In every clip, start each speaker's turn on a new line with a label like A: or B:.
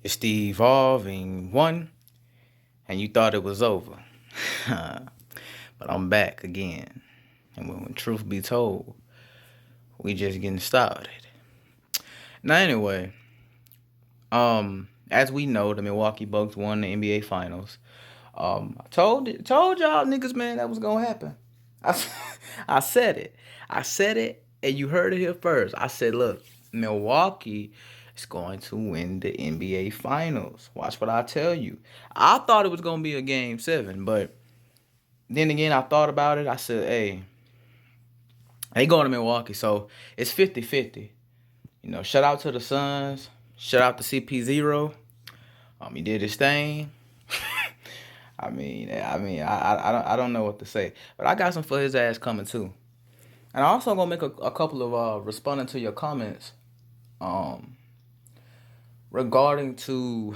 A: It's the evolving one, and you thought it was over. But I'm back again. And when truth be told, we just getting started. Now anyway, as we know, the Milwaukee Bucks won the NBA Finals. I told y'all niggas, man, that was gonna happen. I, I said it. I said it, and you heard it here first. I said, look, Milwaukee is going to win the NBA Finals. Watch what I tell you. I thought it was gonna be a Game 7, but then again, I thought about it. I said, hey, they going to Milwaukee, so it's 50-50. Shout out to the Suns. Shout out to CP0. He did his thing. I don't know what to say, but I got some for his ass coming too. And I also gonna make a couple of responding to your comments, um, regarding to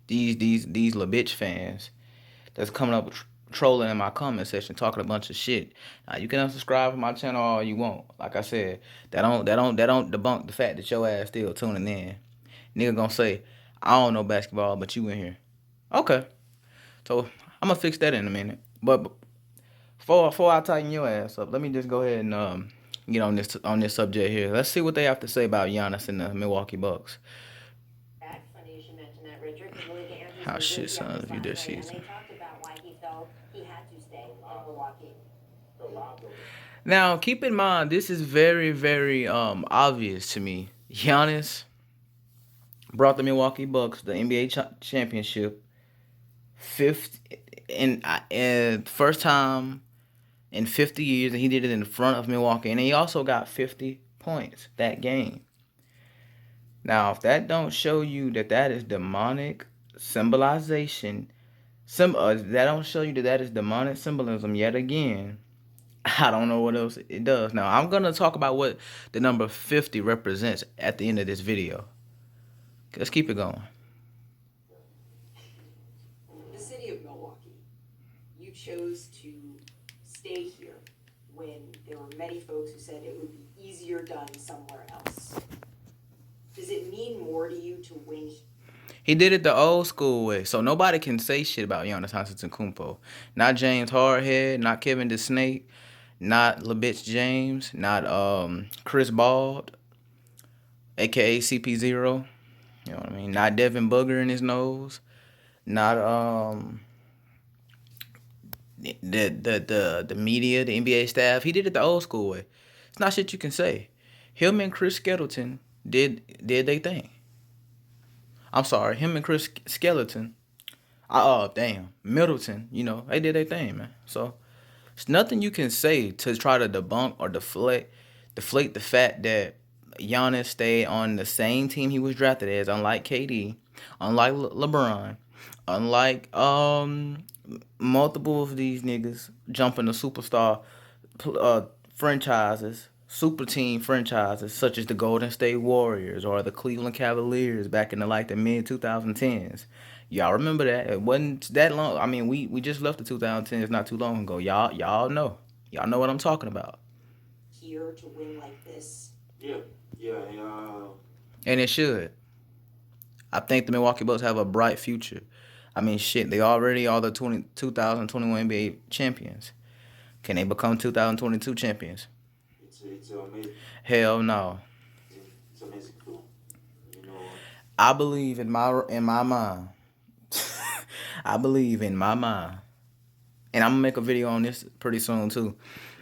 A: these little bitch fans that's coming up trolling in my comment section, talking a bunch of shit. You can unsubscribe from my channel all you want. Like I said, that don't debunk the fact that your ass still tuning in. Nigga gonna say, I don't know basketball, but you in here. Okay, so I'm gonna fix that in a minute. But before I tighten your ass up, let me just go ahead and get on this subject here. Let's see what they have to say about Giannis and the Milwaukee Bucks. How shit sons view this season. Now, keep in mind, this is very, very obvious to me. Giannis brought the Milwaukee Bucks the NBA championship, fifth and first time in 50 years, and he did it in the front of Milwaukee, and he also got 50 points that game. Now, if that don't show you that is demonic symbolization, that don't show you that is demonic symbolism yet again, I don't know what else it does. Now, I'm going to talk about what the number 50 represents at the end of this video. Let's keep it going.
B: The city of Milwaukee, you chose to stay here when there were many folks who said it would be easier done somewhere else. Does it mean more to you to win?
A: He did it the old school way, so nobody can say shit about Giannis Antetokounmpo. Not James Hardhead, not Kevin the Snake, not LeBitch James, not Chris Bald, aka CP0. You know what I mean? Not Devin Booger in his nose. Not the media, the NBA staff. He did it the old school way. It's not shit you can say. Him and Chris Skettleton did they thing. I'm sorry, him and Chris Skeleton. Middleton. They did their thing, man. So it's nothing you can say to try to debunk or deflate the fact that Giannis stayed on the same team he was drafted as, unlike KD, unlike LeBron, unlike multiple of these niggas jumping the superstar franchises, super team franchises such as the Golden State Warriors or the Cleveland Cavaliers back in the mid 2010s. Y'all remember that? It wasn't that long. I mean, we just left the 2010s not too long ago. Y'all know. Y'all know what I'm talking about.
B: Here to win like this.
C: Yeah.
A: And it should. I think the Milwaukee Bucks have a bright future. I mean, shit, they already are the 2021 NBA champions. Can they become 2022 champions?
C: It's amazing.
A: Hell no.
C: It's amazing too. You know.
A: I believe in my mind. I believe in my mind. And I'm gonna make a video on this pretty soon too.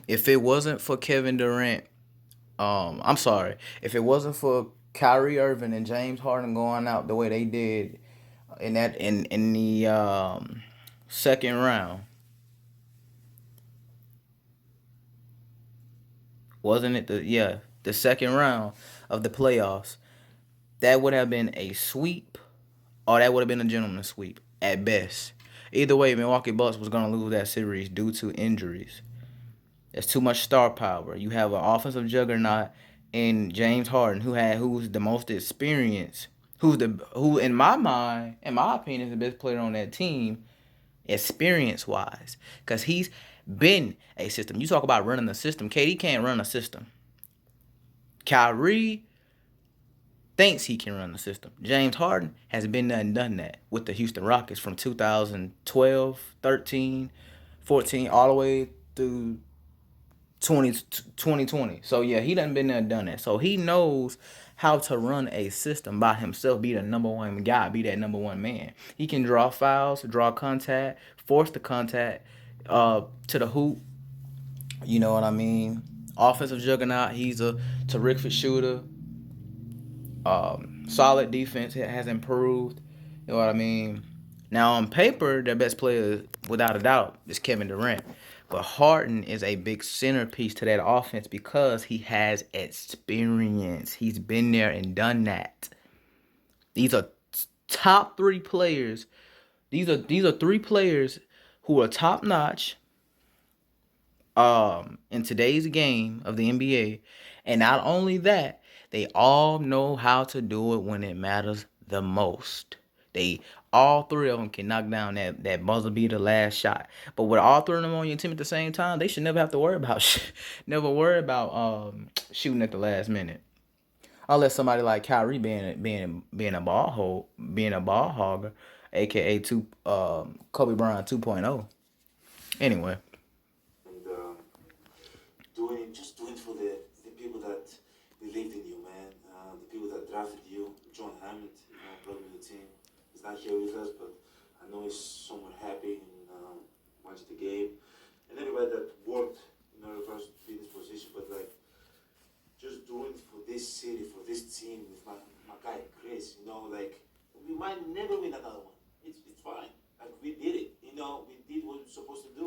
A: If it wasn't for Kevin Durant, I'm sorry. If it wasn't for Kyrie Irving and James Harden going out the way they did in the second round, wasn't it the second round of the playoffs, that would have been a sweep, or that would have been a gentleman's sweep at best. Either way, Milwaukee Bucks was gonna lose that series due to injuries. There's too much star power. You have an offensive juggernaut in James Harden, who's the most experienced, who in my mind, in my opinion, is the best player on that team, experience wise, because he's been a system. You talk about running a system. KD can't run a system. Kyrie, thinks he can run the system. James Harden has been there and done that with the Houston Rockets from 2012, 13, 14, all the way through 2020. So yeah, he done been there and done that. So he knows how to run a system by himself, be the number one guy, be that number one man. He can draw fouls, draw contact, force the contact to the hoop. You know what I mean? Offensive juggernaut. He's a terrific shooter. Solid defense has improved. You know what I mean? Now on paper, their best player, without a doubt, is Kevin Durant. But Harden is a big centerpiece to that offense because he has experience. He's been there and done that. These are top three players. These are three players who are top notch in today's game of the NBA. And not only that, they all know how to do it when it matters the most. They all three of them can knock down that buzzer beater last shot. But with all three of them on your team at the same time, they should never have to worry about never worry about shooting at the last minute. Unless somebody like Kyrie being a being a ball hogger, aka Kobe Bryant 2.0. Anyway,
C: And doing for the people that believed in you, man. The people that drafted you. John Hammond, brought me to the team. He's not here with us, but I know he's somewhat happy and watched the game. And everybody that worked in order for us to be in this position, but like just doing for this city, for this team with my guy Chris, like we might never win another one. It's fine. Like we did it. We did what we were supposed to do.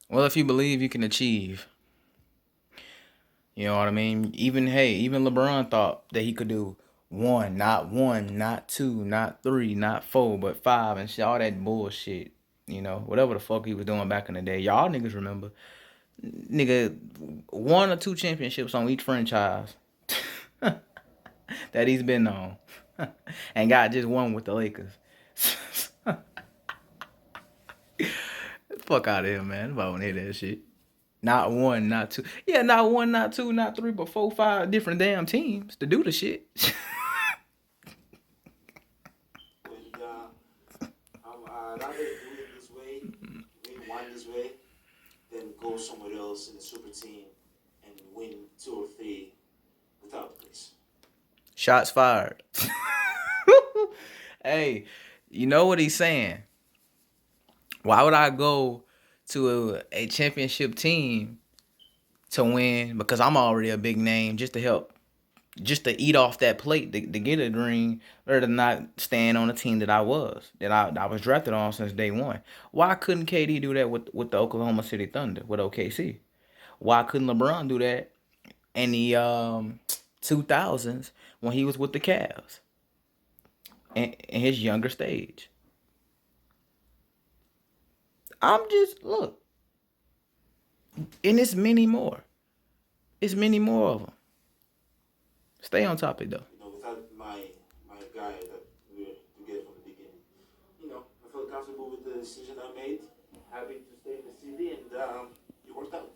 A: well, if you believe, you can achieve. You know what I mean? Even LeBron thought that he could do one, not two, not three, not four, but five, and shit, all that bullshit. Whatever the fuck he was doing back in the day. Y'all niggas remember, nigga, one or two championships on each franchise that he's been on, and got just one with the Lakers. Fuck out of here, man. Nobody wanna hear that shit. Not one, not two. Yeah, not one, not two, not three, but four, five different damn teams to do the shit.
C: And I'd rather do it this way, win one this way, than go somewhere else in the super team and win two or three without Chris.
A: Shots fired. Hey, you know what he's saying? Why would I go to a championship team to win? Because I'm already a big name just to help, just to eat off that plate to get a ring, or to not stand on the team that I was drafted on since day one. Why couldn't KD do that with the Oklahoma City Thunder with OKC? Why couldn't LeBron do that in the 2000s when he was with the Cavs in his younger stage? I'm just look, and it's many more. It's many more of them. Stay on topic though.
C: Without my guy that we were together from the beginning, I felt comfortable with the decision I made. Happy to stay in the city, and it worked out.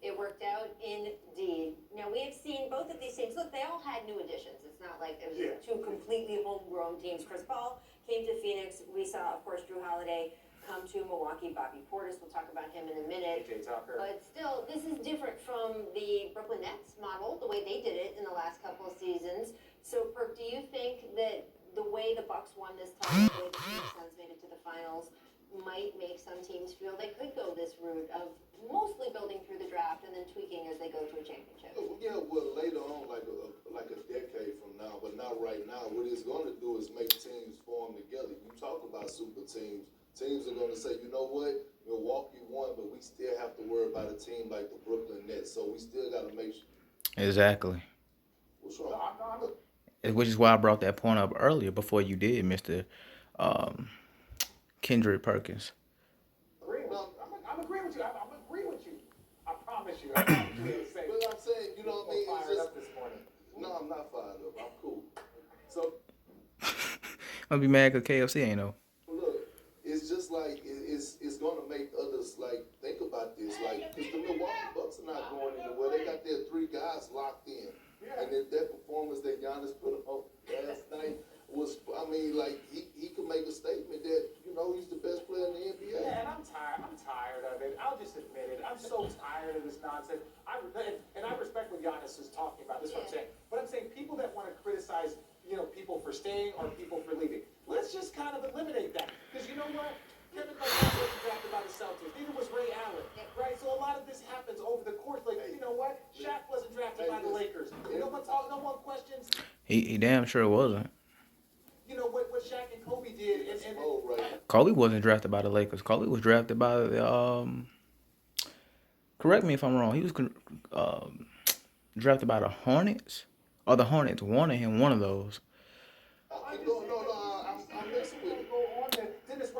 B: It worked out indeed. Now, we have seen both of these teams. Look, they all had new additions. It's not like it was two completely homegrown teams. Chris Paul came to Phoenix. We saw, of course, Drew Holiday come to Milwaukee. Bobby Portis, we'll talk about him in a minute. But still, this is different from the Brooklyn Nets model, the way they did it in the last couple of seasons. So, Perk, do you think that the way the Bucks won this time, the way the Phoenix Suns made it to the finals, might make some teams feel they could go this route of mostly building through the draft and then tweaking as they go to a championship?
D: Yeah, well, later on, like a decade from now, but not right now. What it's going to do is make teams form together. You talk about super teams. Teams are going to say, you know what, Milwaukee won, but we still have to worry about a team like the Brooklyn Nets. So we still got to make sure.
A: Exactly.
D: What's wrong?
A: Which is why I brought that point up earlier before you did, Mister Kendrick Perkins.
E: I'm agreeing with you. I'm agreeing with you. I promise you. I promise you.
D: But I'm saying, you know what I mean?
E: Fired
D: It's just,
E: up this morning.
D: no, I'm not fired up. I'm cool. So,
A: I'll be mad because KFC ain't no.
D: look, it's just like it's going to make others like think about this. Like, because the Milwaukee Bucks are not going anywhere. They got their three guys locked in, and if they're performing
E: criticize, people for staying or people for leaving. Let's just kind of eliminate that. Because you know what? Kevin Durant wasn't drafted by the Celtics. Neither was Ray Allen. Right? So a lot of this happens over the course. Like, you know what? Shaq wasn't drafted by the Lakers. No one questions.
A: He damn sure wasn't.
E: What Shaq and Kobe did. And
A: Kobe wasn't drafted by the Lakers. Kobe was drafted by the correct me if I'm wrong. He was drafted by the Hornets, or the Hornets wanted him. One of those.
D: I'm messing with you.
E: Dennis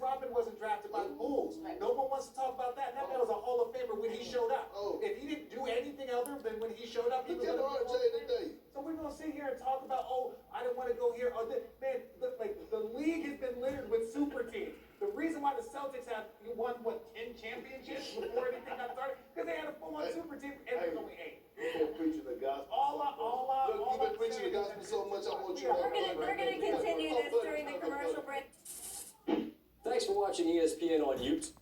E: Rodman wasn't drafted by the Bulls. No one wants to talk about that. That man was a Hall of Famer when he showed up. If he didn't do anything other than when he showed up, he was
D: Look at RJ today.
E: So we're gonna sit here and talk about, I didn't want to go here. Man, the league has been littered with super teams. The reason why the Celtics have won 10 championships before anything got started, because they had a full-on super team and there's only 8.
D: You're preaching the gospel.
E: You've
D: been preaching the gospel so much. I want you to.
F: We're gonna continue this during the commercial break.
G: Thanks for watching ESPN on YouTube.